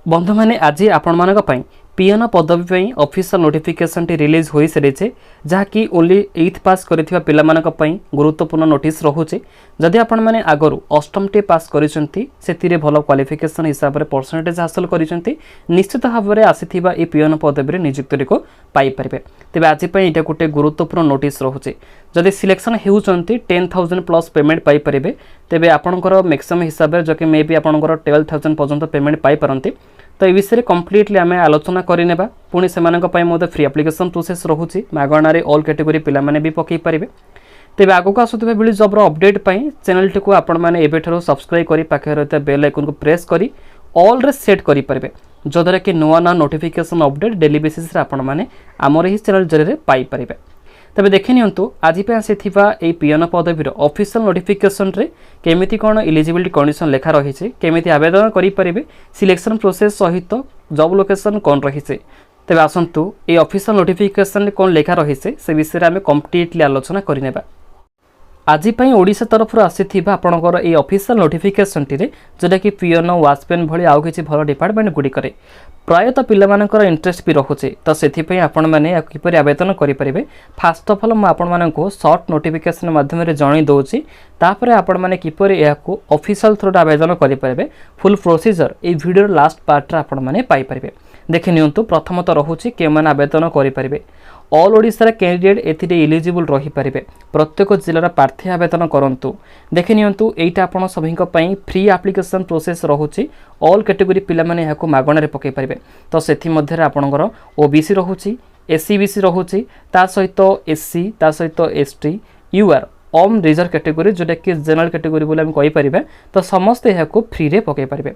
बंधु मैंने आज आपण पीएन पदवी ऑफिशियल नोटिफिकेशन टी रिलीज हो सारी जहाँकि ओनली 8th पास करथिबा पिला मानक पई गुरुत्वपूर्ण नोटिस रहुचे। जदि आपण माने आगरु अष्टम टी पास करिसंती सेतिरे भलो क्वालिफिकेशन हिसाब रे परसेंटेज हासिल करिसंती निश्चित भाव में आसीथिबा ए पीएन पदवी रे नियुक्ति को पाई परिबे। तेबे आज पई एटा गोटे गुरुत्वपूर्ण नोटिस रहुचे। जदि सिलेक्शन हेउचंती 10,000 प्लस पेमेंट पाई परिबे तेबे आपणकर मैक्सिमम हिसाब रे जके मे बी आपणकर 12,000 पर्यंत पेमेंट पाई परंती। तो ये विषय कम्प्लीटली आम आलोचना करनेबा। पुणी से फ्री एप्लिकेशन प्रोसेस रोचे मागणारे ऑल कैटेगरी पिला माने भी पकई पारे। तेज आगक आसुवा बिली जॉब अपडेट चैनल टी आपण मैंने एवं सब्सक्राइब कर पाखे रही बेल आइकन को प्रेस कर ऑल रे सेट करेंगे जद्वारा कि नुआ नुआ नोटिफिकेशन अपडेट डेली बेसिस आपण मैंने आमर ही चैनल जरिए पाइपर। तबे देखि नियंतु आज पे आसीथिबा ए पीएन पदवीर ऑफिशियल नोटिफिकेशन रे केमिति कोन एलिजिबिलिटी कंडीशन लेखा रही है, केमिति आवेदन करि परिबे, सिलेक्शन प्रोसेस सहित जॉब लोकेशन कोन रही है। तबे आसंतु ए ऑफिशियल नोटिफिकेशन रे कोन लेखा रही है से विषय आम कंप्लीटली आलोचना करिनेबा। आज ओडिशा तरफ आसीथिबा आपणकर ए ऑफिशियल नोटिफिकेशन टी रे जोटा कि पीएन वाचपेन भली आउ किछि भलो डिपार्टमेंट गुडी करे प्रायतः पिलामानकर इंटरेस्ट भी रखुचे। तो सेथिपई आपण माने किपर आवेदन करें। फास्ट ऑफ ऑल मैं आपण मानक शॉर्ट नोटिफिकेशन माध्यम जणई दौची तापर आपण माने किपर याकू ऑफिशियल थ्रू आवेदन करें। फुल प्रोसीजर ए वीडियो लास्ट पार्ट रे आपण माने पाई परिबे। देखि नियंतु प्रथमतः रहुची के माने आवेदन करें। ऑल ओडिशा कैंडिडेट एथिरे एलिजिबल रही पारिबे। प्रत्येक जिलार प्रार्थी आवेदन करंतु। देखि नियंतु एटा आपण सभिंक पई फ्री एप्लिकेशन प्रोसेस रहुची। ऑल कैटेगरी पिला माने याकू मागणा रे पकै पारिबे। तो सेथि मध्ये रे आपणकर ओबीसी रहुची, एससीबीसी रहुची, ता सहित एससी, ता सहित एसटी, यूआर ओम रिजर्व कैटेगरी जोटा कि जनरल कैटेगरी बोले हम कहि परिबे। तो समस्त याकू फ्री रे पकै पारिबे।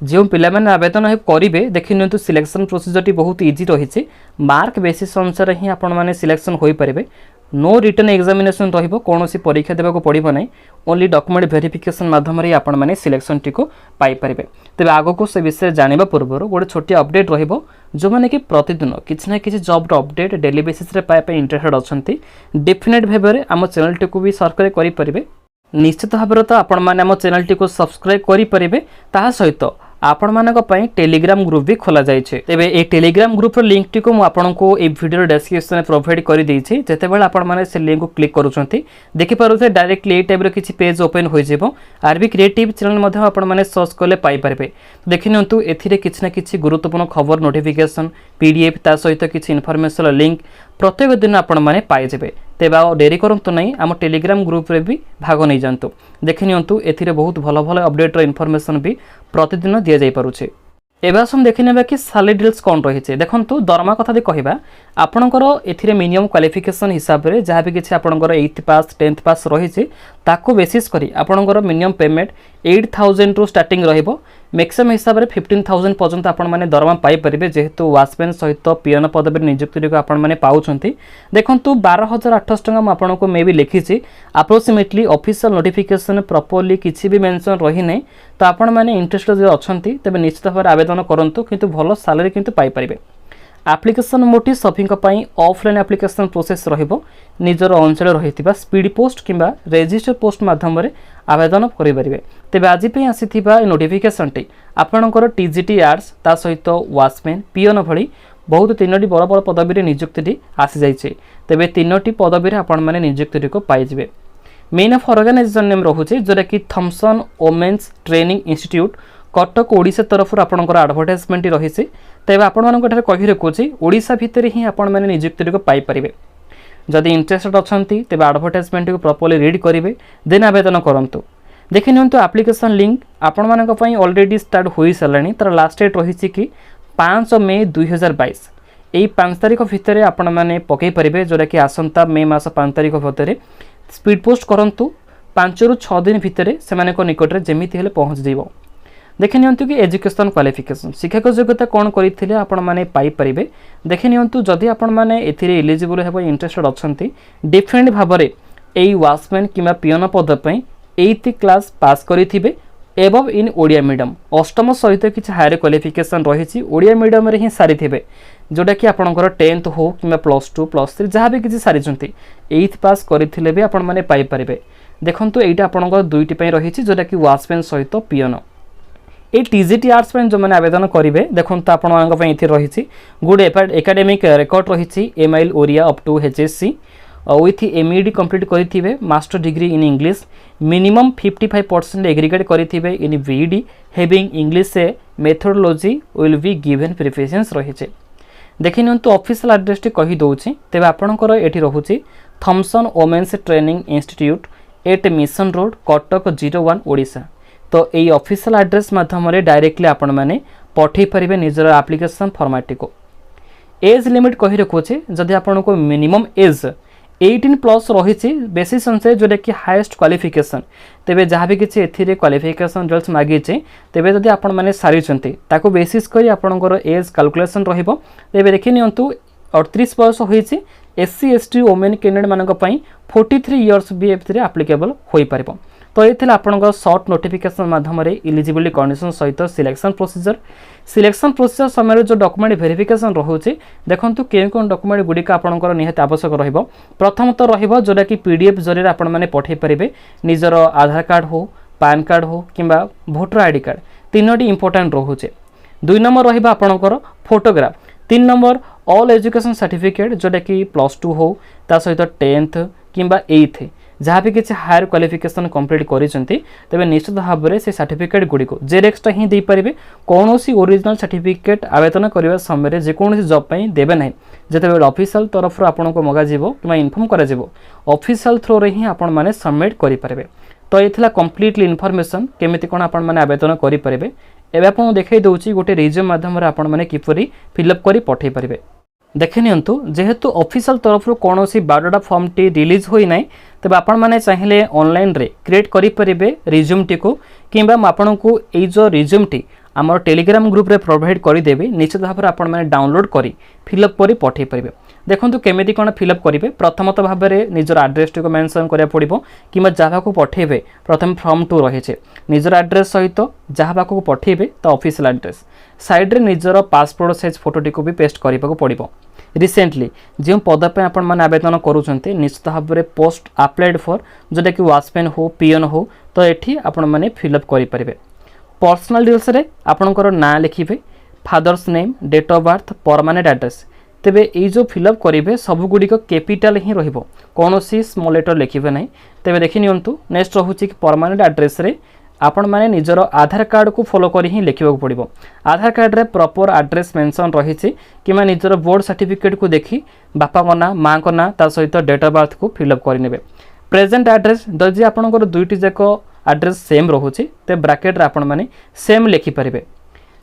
जो पिला माने आवेदन करेंगे देखि नियंतु सिलेक्शन प्रोसीजर टी बहुत इजी रही। मार्क बेसिस अनुसार ही आपण माने सिलेक्शन हो पारे। नो रिटर्न एग्जामिनेशन रहिबो, कोनोसी परीक्षा देबा को पड़िबो नै। ओनली डॉक्यूमेंट वेरिफिकेशन माध्यम रे आपण माने सिलेक्शन टी को पाई परिबे। तबे आगो को से विषय जानिबा पूर्व गोटे छोटी अपडेट रहिबो जो माने कि प्रतिदिन किछि ना किछि जॉब रो अपडेट डेली बेसिस रे पाए इंटरेस्टेड अछंती डेफिनेट भाबे रे हम चैनल टी को भी सर्कल करि परिबे। निश्चित भाव में तो आपण माने हम चैनल टी को सब्सक्राइब करि परिबे। ताहा सहित आपण मानक पई टेलीग्राम ग्रुप भी खोला जाय छे। तेबे ए टेलीग्राम ग्रुप रो लिंक टी को मु आपन को ए वीडियो डिस्क्रिप्शन में प्रोवाइड करि दै छी। जेते बेला आपण माने से लिंक को क्लिक करूछंती देखि पारुथे डायरेक्टली ए टाइप रो किछि पेज ओपन होई जेबो। आरबी क्रिएटिव चैनल मध्ये आपण माने सर्च करले पाई परबे। देखि नंतु एथिरे किछि ना किछि गुरुत्वपूर्ण खबर नोटिफिकेशन पीडीएफ ता सहित किछि इन्फॉर्मेशन लिंक प्रत्येक दिन आपण माने पाई जेबे। तेबे डेरी करंतु नहीं आम टेलीग्राम ग्रुप रे भी भाग नहीं जांतु। देखि नियंतु एथिरे बहुत भलो भलो अपडेट रो इन्फॉर्मेशन भी प्रतिदिन दिया जाई पारुछे। एबे आसम देखि नेबा कि सैलरी डिटेल्स कोन रही छे। देखंतु दरमा कथा दे कहिबा आपणकर एथिरे मिनिमम क्वालिफिकेशन हिसाब रे जहाँ भी किछि आपणकर 8th पास 10th पास रही छे ताको बेसिस करी आपणकर मिनिमम पेमेंट 8,000 रु स्टार्टिंग रहिबो। मैक्सिमम हिसाब रे 15,000 पर्यंत आपण माने दरमा पाई परिबे। जेहेतु वाचमैन सहित पीएन पदवी नियुक्ति को आपण माने पाउछंती। देखंतु 12,800 टका म आपनको मे भी लिखी छी। अप्रोक्सीमेटली ऑफिशियल नोटिफिकेशन प्रॉपर्ली किछि भी मेंशन रही नै। तो आपण माने इंटरेस्टेड जे अछंती तबे निश्चित भाव आवेदन करंतु किंतु भलो सैलरी किंतु पाई परिबे। एप्लिकेशन मोटी सभिंक पई ऑफलाइन एप्लिकेशन प्रोसेस रहिबो। निजर अंचल रहितिबा स्पीड पोस्ट किंबा रजिस्टर पोस्ट माध्यम रे आवेदन करि परिबे। तेबे आज पे आसीथिबा नोटिफिकेशन टी आपणकर टीजीटी आर्ट्स ता सहित वाचमैन पीएन भली बहुत 3टी बड़ बड़ पदवी रे नियुक्ति टी आसी जाइछे। तेबे 3टी पदवी रे आपण माने नियुक्ति को पाई जिवे। मेन ऑफ ऑर्गेनाइजेशन नेम रहुचे जोटा कि Thomson women's training institute Cuttack Odisha तरफ आपणकर एडवर्टाइजमेंट रही है। तेज आपण कही रखुची ओडिशा भितर ही आपण मैंने नियुक्ति को पाई परिबे। जदि इंटरेस्टेड अछंती तेबे एडवर्टाइजमेंट को प्रॉपर्ली रीड करेंगे देन आवेदन करंतु। देखि नियंतु एप्लिकेशन लिंक आपण मानक पई ऑलरेडी स्टार्ट होई सलानी। तर लास्ट डेट रही कि 5 मई 2022 यही 5 तारिख भितर आपण माने पकई परिबे। जोटा कि आसंता मई मास 5 तारिख भितर स्पीड पोस्ट करंतु। 5 रु 6 दिन भितर सेमानक निकट रे जेमिति हेले पहुंच जाइबो। देखि नियंतु कि एजुकेशन क्वालिफिकेशन शिक्षक योग्यता कौन करथिले आपण माने पाई परिबे। देखि नियंतु जदि आपण माने एथिरे एलिजिबल हेबो इंटरेस्टेड अछंती डिफरेंट भाबरे एई वाचमैन किबा पीएन पद पई 8th क्लास पास करिथिबे एबव इन ओडिया मीडियम अष्टम सहित किछि हायर क्वालिफिकेशन रहिछि ओडिया मीडियम रे ही सारिथिबे। जोटा कि आपणकर 10th हो किबा +2 +3 जहाँ भी किछि सारिचंती 8th पास करिथिले भी आपण माने पाई परिबे। देखंतु एइटा आपणकर दुईटी पई रहिछि जोटा कि वाचमैन सहित पीएन। ये टीजीटी आर्ट्स जो मैंने आवेदन करेंगे देखो तो आपंप रही गुड एकाडेमिक रेकर्ड रही MIL Oriya up to HSC with MEd complete करेंगे master degree in English minimum 55% aggregate करेंगे in BEd having English a methodology will be given preference रही देखि नियंतु ऑफिशियल एड्रेस टी कहि दउछि तेबे आपनकर एठी रहुछि Thomson Women's Training Institute at Mission Road Cuttack 01 Odisha. तो यही ऑफिशियल एड्रेस माध्यम डायरेक्टली आपण माने पठै परिबे निजर एप्लिकेशन फॉर्मेट को। एज लिमिट कहि रखुछि जदि आपन को मिनिमम एज 18+ रही बेसिस अनुसार जोटा कि हाईएस्ट क्वालिफिकेशन तेबे जहाँ भी किसी एथिरे क्वालिफिकेशन रिजल्ट्स मागी तेबे जदि आपण माने सारी ताको बेसिस करी आपणकर एज कैलकुलेशन रहिबो। तेबे देखि नियंतु 38 वर्ष होईछि एससी एसटी वोमेन कैंडिडेट मानक पई 43 इयर्स भी एथिरे एप्लीकेबल होई पारिबो। तो ये आपंकर सर्ट नोटिफिकेशन माध्यम इलिजिबिलिटी कंडीशन सहित सिलेक्शन प्रोसीजर समय जो डॉक्यूमेंट वेरिफिकेशन रोचे देखो कौन डॉक्यूमेंट गुड़िक आपंकर निहाती आवश्यक रहिबो। प्रथमतः रहिबो जोटा कि पीडीएफ जरिए आपण माने पठै परिबे निजर आधार कार्ड हो पैन कार्ड हो किंबा वोटर आईडी कार्ड तीनोटी इंपोर्टेंट रोचे। 2 नंबर रहिबा आपंकर photograph. 3 number all education certificate जोटा कि +2 हो ता सहित 10th किंबा 8th जहाँ भी किसी हायर क्वालिफिकेशन कंप्लीट करिसेंती तबे निश्चित भाव में से सर्टिफिकेट गुड़िक जेरेक्सटा ही दे पारिबे। कौन ओरिजिनल सर्टिफिकेट आवेदन करने समय जेकोसी जॉब पे देवे ना जितेबाला ऑफिशियल तरफ आपन को मगा जीवो कि इनफॉर्म करा जीवो ऑफिशियल थ्रो रे ही आपण माने सबमिट करि पारिबे। तो ये कंप्लीटली इनफॉरमेशन केमिति कोन आपण माने आवेदन करि पारिबे। एबे आपन देखाई दउची गोटे रिज्यूम माध्यम रे आपण माने किपरि फिलअप करि पठै पारिबे। देखि नियंतु जेहेतु ऑफिशियल तरफ कौन सी बायोडाटा फॉर्म टी रिलीज होई नाही तबे आपण माने चाहिए ऑनलाइन रे क्रिएट करि परिबे रिज्यूम टी को किंबा आपण को ए जो रिज्यूम टी आमर टेलीग्राम ग्रुप रे प्रोवाइड करि देबे निश्चित भाव आपण माने डाउनलोड करी फिलअप करी पठै परिबे। देखंतु केमिति कोन फिलअप करिवे प्रथमतः भाव में निजर एड्रेस टी को मेंशन करिया पड़िबो किंबा जाहा को पठेबे प्रथम फॉर्म 2 रही है निजर एड्रेस सहित जहाँ को पठेबे तो ऑफिशियल एड्रेस साइड रे निजर पासपोर्ट साइज फोटो टी को भी पेस्ट करने को पड़िबो। रिसेंटली जो पद पे आपण माने आवेदन करूछन्ते निश्चित भाव में पोस्ट अप्लाइड फॉर जोटा कि वाचमैन हो पीएन हो तो एठी आपण माने फिलअप करि परिबे। पर्सनल डिटेल्स रे आपणकर नाम लिखिबे father's name date of birth permanent address तेबे ये जो फिलअप करेंगे सबुगुड़िक कैपिटाल ही रहिबो कौन सी स्मॉल लेटर लिखिबे नहीं। तेबे देखि नियंतु नेक्स्ट रहुछि कि परमानेंट एड्रेस रे आपण माने निजर आधार कार्ड को फॉलो करी ही लिखिबा पड़िबो। आधार कार्ड रे प्रॉपर एड्रेस मेंशन रहिछि किमा निजर बोर्ड सर्टिफिकेट को देखि बापा को ना मां को ना ता सहित डेट ऑफ बर्थ को फिलअप करि नेबे। प्रेजेंट एड्रेस जदि आपणकर दुईटी जाक एड्रेस सेम रहुछि ते ब्रैकेट रे आपण माने सेम लिखि परिबे।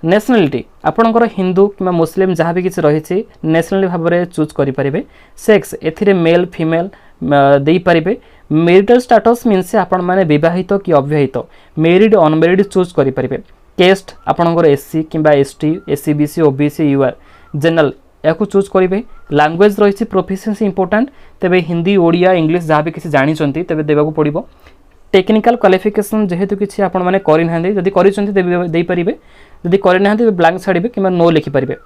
नेशनलिटी आपणकर हिंदू कि मुस्लिम जहाँ भी किसी रही नेशनल भाव में चूज करें। सेक्स एथिरे मेल फीमेल दे पारे। मेरिटल स्टेटस मीन्स आपण माने विवाहित कि अविवाहित मेरिड अनमेरिड चूज करें। केस्ट आपणकर एससी किंबा ST SC BC OBC UR general या चूज करेंगे। लैंग्वेज रही प्रोफिशिएंसी इंपोर्टेंट तेबे हिंदी ओडिया इंग्लिश जहाँ भी किसी जानी तेबे देवाक पड़ो। टेक्निकल क्वालिफिकेशन जेहेतु किसी आपण माने करि नाहंदी जदि करिसंती दे पारिबे जदि करि नाहंती ब्लैंक छाड़िबे किंबा नो लिखि पारिबे।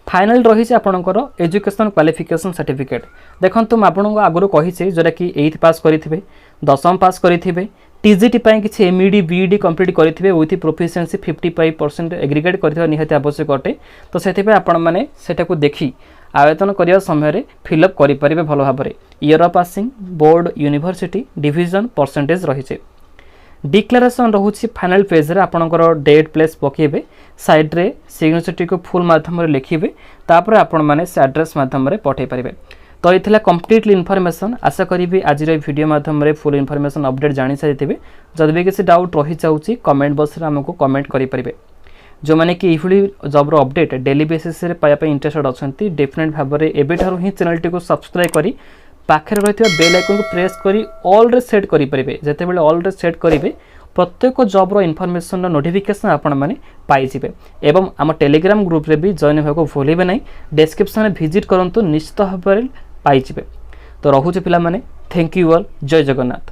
फाइनल रही है आपणकर एजुकेशन क्वालिफिकेशन सर्टिफिकेट देखंतु म आपन आगुरु कहिसे जोटा कि 8th पास करिथिबे 10th पास करिथिबे टीजीटी पई किछि एमईडी बीईडी कंप्लीट करिथिबे विथ प्रोफिशिएंसी 55% एग्रीगेट करिथिबा निहाती आवश्यक अटे। तो सेथिबे आपण माने सेटाको देखि आवेदन करिया समय फिलअप करि परिबे भलो भाबरे। Year of passing board university division percentage रही है। डिक्लेरेशन रोचे फाइनल पेज रे आपणकर डेट प्लेस पकेबे साइड रे सिग्नेचर को फुल माध्यम लिखिबे तापर आपण माने से एड्रेस माध्यम रे पठै परिबे। तो ये कंप्लीटली इनफॉरमेशन आशा करी आज वीडियो माध्यम रे फुल इनफॉरमेशन अपडेट जानि सारिथिबे। जदि भी किसी डाउट रही जाउची कमेंट बॉक्स रे हमको कमेंट करि परिबे। जो माने कि इफुली जॉब रो अपडेट डेली बेसिस रे पाया पे इंटरेस्टेड अछंती डेफिनेट भाव में एबेठारु ही चैनल टी को सब्सक्राइब करी पाखे रही बेल आइकन को प्रेस करी ऑल रे सेट करि परिबे। जेते बेले ऑल रे सेट करिवे प्रत्येक जॉब रो इनफॉरमेशन रो नोटिफिकेशन आपण माने पाई जिवे। एवं आम टेलीग्राम ग्रुप रे भी जॉइन होको भूलिबे नहीं डिस्क्रिप्शन में विजिट करंतु निश्चित भाव में पाई जिवे। तो रहुचे पिला माने थैंक यू ऑल जय जगन्नाथ।